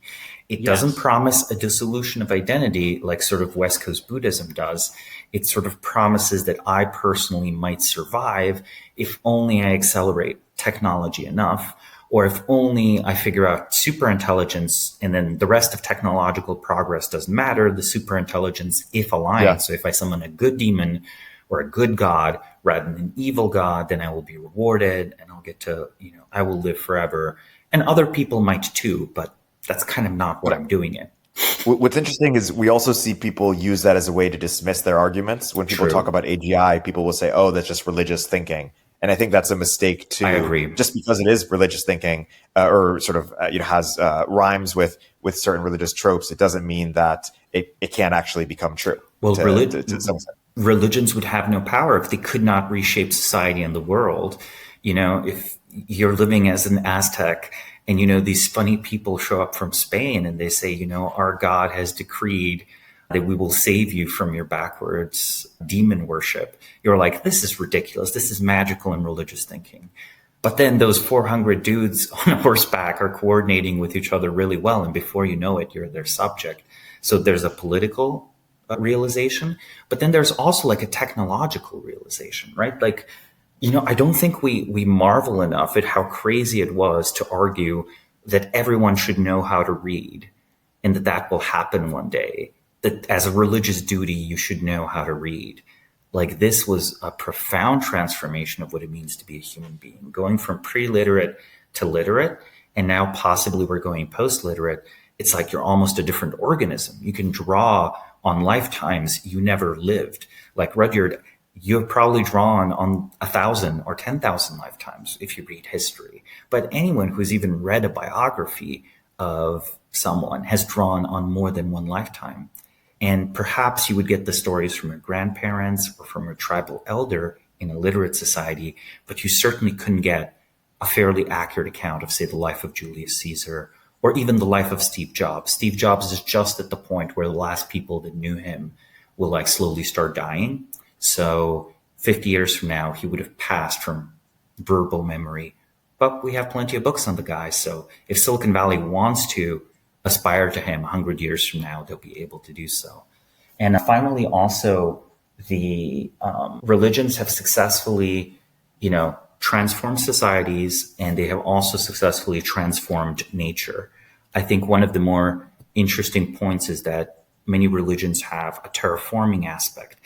It doesn't promise a dissolution of identity like sort of West Coast Buddhism does. It sort of promises that I personally might survive if only I accelerate technology enough, or if only I figure out superintelligence, and then the rest of technological progress doesn't matter. The superintelligence, if aligned. Yeah. So if I summon a good demon or a good god rather than an evil god, then I will be rewarded and I'll get to, you know, I will live forever. And other people might too, but that's kind of not what I'm doing it. What's interesting is we also see people use that as a way to dismiss their arguments. When people talk about AGI, people will say, oh, that's just religious thinking. And I think that's a mistake too. I agree. Just because it is religious thinking or sort of has rhymes with certain religious tropes, it doesn't mean that it can't actually become true. Well, religions would have no power if they could not reshape society and the world. You know, if you're living as an Aztec and, you know, these funny people show up from Spain and they say, you know, our God has decreed that we will save you from your backwards demon worship. You're like, this is ridiculous. This is magical and religious thinking. But then those 400 dudes on horseback are coordinating with each other really well. And before you know it, you're their subject. So there's a political realization, but then there's also like a technological realization, right? Like, you know, I don't think we marvel enough at how crazy it was to argue that everyone should know how to read and that will happen one day. That as a religious duty, you should know how to read. Like, this was a profound transformation of what it means to be a human being, going from pre-literate to literate. And now possibly we're going post-literate. It's like you're almost a different organism. You can draw on lifetimes you never lived. Like Rudyard, you've probably drawn on 1,000 or 10,000 lifetimes if you read history. But anyone who's even read a biography of someone has drawn on more than one lifetime. And perhaps you would get the stories from your grandparents or from a tribal elder in a literate society, but you certainly couldn't get a fairly accurate account of, say, the life of Julius Caesar, or even the life of Steve Jobs. Steve Jobs is just at the point where the last people that knew him will like slowly start dying. So 50 years from now, he would have passed from verbal memory. But we have plenty of books on the guy. So if Silicon Valley wants to aspire to him 100 years from now, they'll be able to do so. And finally, also, the religions have successfully, transformed societies, and they have also successfully transformed nature. I think one of the more interesting points is that many religions have a terraforming aspect.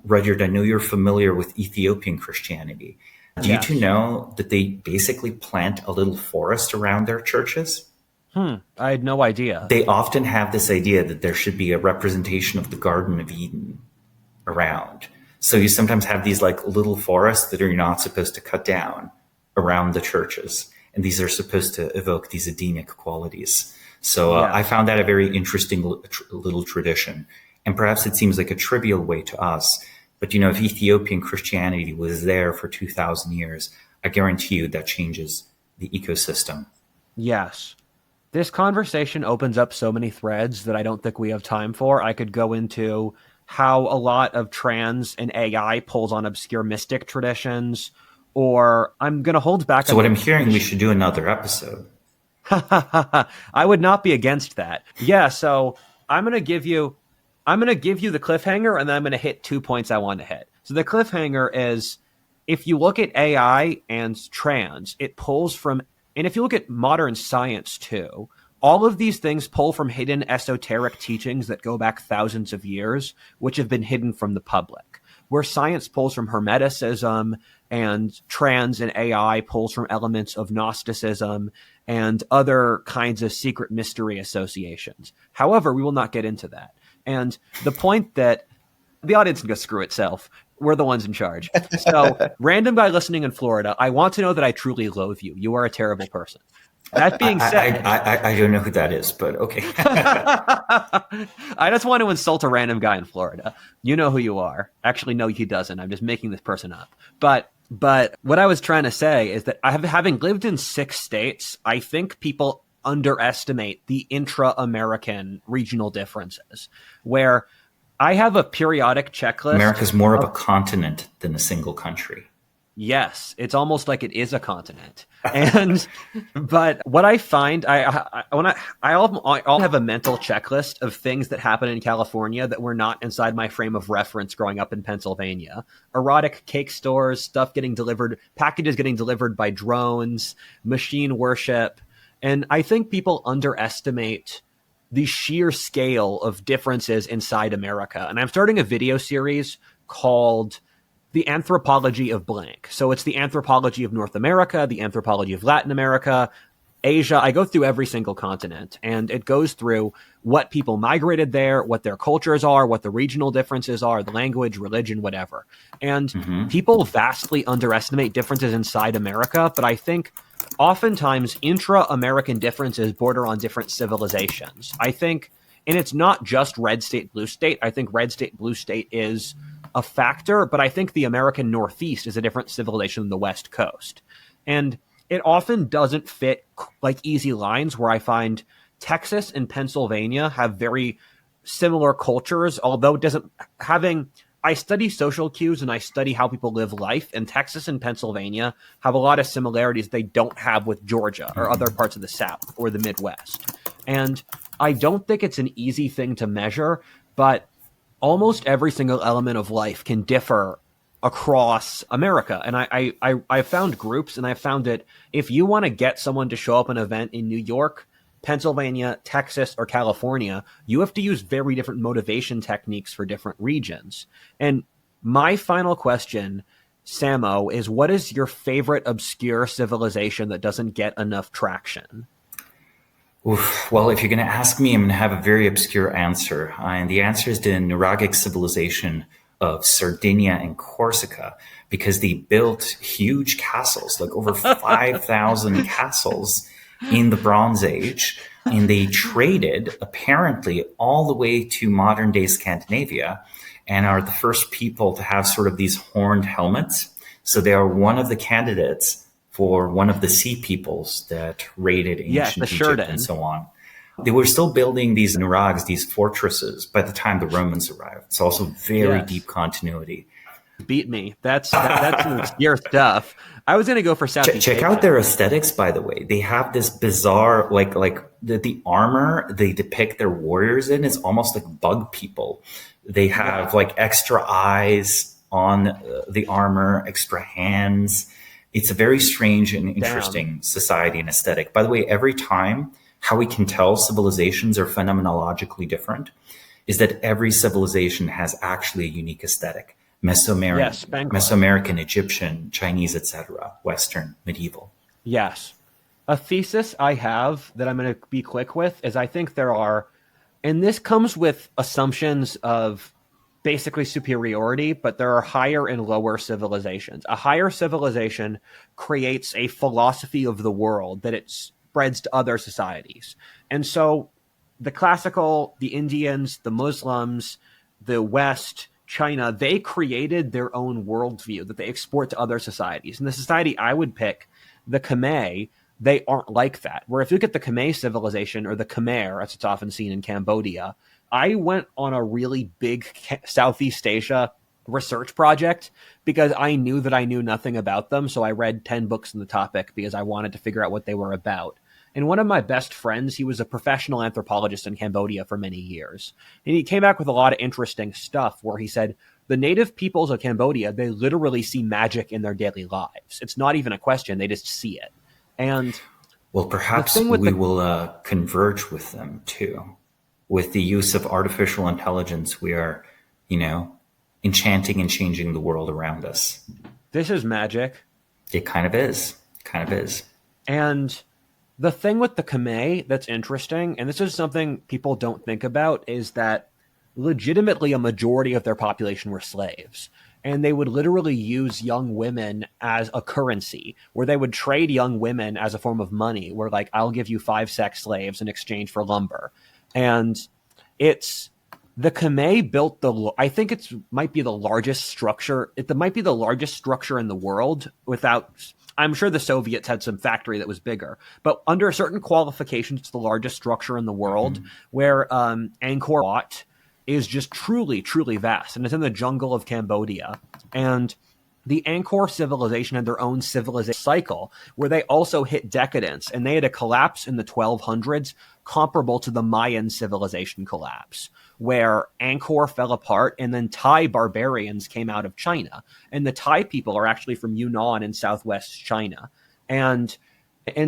Rudyard, I know you're familiar with Ethiopian Christianity. Do you two know that they basically plant a little forest around their churches? I had no idea. They often have this idea that there should be a representation of the Garden of Eden around. So you sometimes have these like little forests that you're not supposed to cut down around the churches. And these are supposed to evoke these Edenic qualities. So I found that a very interesting little tradition. And perhaps it seems like a trivial way to us. But, if Ethiopian Christianity was there for 2,000 years, I guarantee you that changes the ecosystem. Yes. This conversation opens up so many threads that I don't think we have time for. I could go into how a lot of trans and AI pulls on obscure mystic traditions, or I'm going to hold back. So what I'm hearing, we should do another episode. I would not be against that. Yeah. So I'm going to give you the cliffhanger, and then I'm going to hit 2 points I want to hit. So the cliffhanger is, if you look at AI and trans, it pulls from, and if you look at modern science too, all of these things pull from hidden esoteric teachings that go back thousands of years, which have been hidden from the public. Where science pulls from Hermeticism, and trans and AI pulls from elements of Gnosticism and other kinds of secret mystery associations. However, we will not get into that. And the point that the audience can go screw itself. We're the ones in charge. So, random guy listening in Florida, I want to know that I truly loathe you. You are a terrible person. That being said, I don't know who that is, but okay. I just want to insult a random guy in Florida. You know who you are. Actually, no, he doesn't. I'm just making this person up. But what I was trying to say is that having lived in 6 states, I think people underestimate the intra-American regional differences, where I have a periodic checklist. America's more of a continent than a single country. Yes, it's almost like it is a continent. And but what I find, I all have a mental checklist of things that happen in California that were not inside my frame of reference growing up in Pennsylvania. Erotic cake stores, stuff getting delivered, packages getting delivered by drones, machine worship. And I think people underestimate the sheer scale of differences inside America. And I'm starting a video series called The Anthropology of Blank. So it's the anthropology of North America, the anthropology of Latin America, Asia. I go through every single continent, and it goes through what people migrated there, what their cultures are, what the regional differences are, the language, religion, whatever. And people vastly underestimate differences inside America, but I think oftentimes intra-American differences border on different civilizations. I think, and it's not just red state, blue state. I think red state, blue state is a factor, but I think the American Northeast is a different civilization than the West Coast. And it often doesn't fit like easy lines, where I find Texas and Pennsylvania have very similar cultures, although it doesn't I study social cues and I study how people live life, and Texas and Pennsylvania have a lot of similarities they don't have with Georgia or other parts of the South or the Midwest. And I don't think it's an easy thing to measure, but almost every single element of life can differ across America. And I found groups, and I found that if you want to get someone to show up at an event in New York, Pennsylvania, Texas, or California, you have to use very different motivation techniques for different regions. And my final question, Samo, is what is your favorite obscure civilization that doesn't get enough traction? Oof. Well, if you're going to ask me, I'm going to have a very obscure answer. And the answer is the Nuragic civilization of Sardinia and Corsica, because they built huge castles, like over 5,000 castles in the Bronze Age. And they traded apparently all the way to modern day Scandinavia, and are the first people to have sort of these horned helmets. So they are one of the candidates for one of the sea peoples that raided ancient Egypt Shurden. and so on. They were still building these nurags, these fortresses, by the time the Romans arrived. It's also very deep continuity. Beat me. That's some obscure stuff. I was going to go for Southeast Check Asia. out their aesthetics, by the way. They have this bizarre, like the armor they depict their warriors in is almost like bug people. They have like extra eyes on the armor, extra hands. It's a very strange and interesting society and aesthetic. By the way, every time how we can tell civilizations are phenomenologically different is that every civilization has actually a unique aesthetic. Mesoamerican, Egyptian, Chinese, etc., Western, medieval. Yes. A thesis I have that I'm going to be quick with is I think there are, and this comes with assumptions of basically superiority, but there are higher and lower civilizations. A higher civilization creates a philosophy of the world that it spreads to other societies. And so the classical, the Indians, the Muslims, the West, China, they created their own worldview that they export to other societies. And the society I would pick, the Khmer, they aren't like that. Where if you look at the Khmer civilization, or the Khmer, as it's often seen in Cambodia, I went on a really big Southeast Asia research project because I knew that I knew nothing about them. So I read 10 books on the topic because I wanted to figure out what they were about. And one of my best friends, he was a professional anthropologist in Cambodia for many years. And he came back with a lot of interesting stuff where he said, the native peoples of Cambodia, they literally see magic in their daily lives. It's not even a question. They just see it. And well, perhaps we will converge with them too. With the use of artificial intelligence, we are, enchanting and changing the world around us. This is magic. It kind of is. And the thing with the Khmer that's interesting, and this is something people don't think about, is that legitimately a majority of their population were slaves. And they would literally use young women as a currency, where they would trade young women as a form of money, where like, I'll give you 5 sex slaves in exchange for lumber. And it's the Khmer built I think it might be the largest structure. It might be the largest structure in the world without, I'm sure the Soviets had some factory that was bigger, but under certain qualifications, it's the largest structure in the world, where Angkor Wat is just truly, truly vast. And it's in the jungle of Cambodia. And the Angkor civilization had their own civilization cycle where they also hit decadence, and they had a collapse in the 1200s comparable to the Mayan civilization collapse, where Angkor fell apart and then Thai barbarians came out of China. And the Thai people are actually from Yunnan in southwest China. And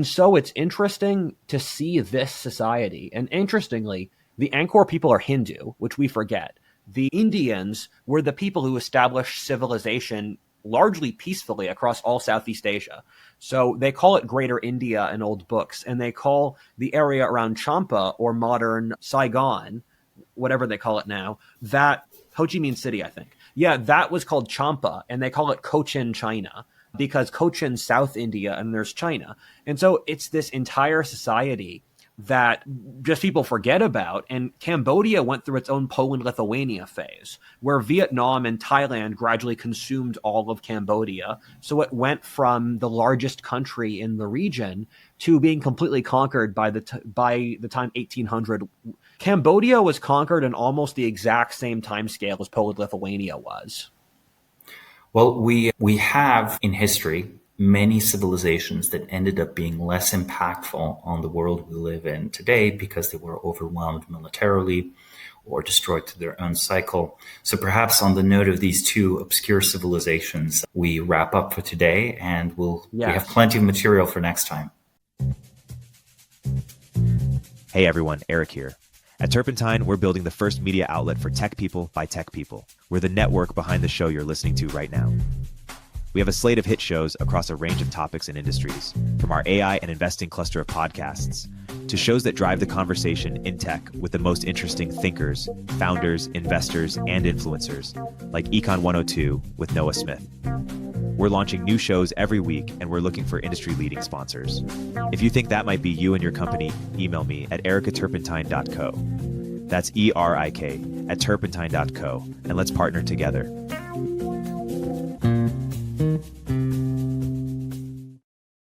so it's interesting to see this society. And interestingly, the Angkor people are Hindu, which we forget. The Indians were the people who established civilization largely peacefully across all Southeast Asia. So they call it Greater India in old books, and they call the area around Champa, or modern Saigon, whatever they call it now, that Ho Chi Minh City, I think. Yeah, that was called Champa, and they call it Cochin, China, because Cochin's South India and there's China. And so it's this entire society that just people forget about. And Cambodia went through its own Poland-Lithuania phase, where Vietnam and Thailand gradually consumed all of Cambodia. So it went from the largest country in the region to being completely conquered by the time 1800. Cambodia was conquered in almost the exact same time scale as Poland-Lithuania was. Well, we have in history many civilizations that ended up being less impactful on the world we live in today because they were overwhelmed militarily or destroyed through their own cycle. So perhaps on the note of these two obscure civilizations, we wrap up for today, and we have plenty of material for next time. Hey everyone, Eric here. At Turpentine, we're building the first media outlet for tech people by tech people. We're the network behind the show you're listening to right now. We have a slate of hit shows across a range of topics and industries, from our AI and investing cluster of podcasts to shows that drive the conversation in tech with the most interesting thinkers, founders, investors, and influencers, like Econ 102 with Noah Smith. We're launching new shows every week, and we're looking for industry-leading sponsors. If you think that might be you and your company, email me at ericaturpentine.co. That's ERIK at turpentine.co, and let's partner together.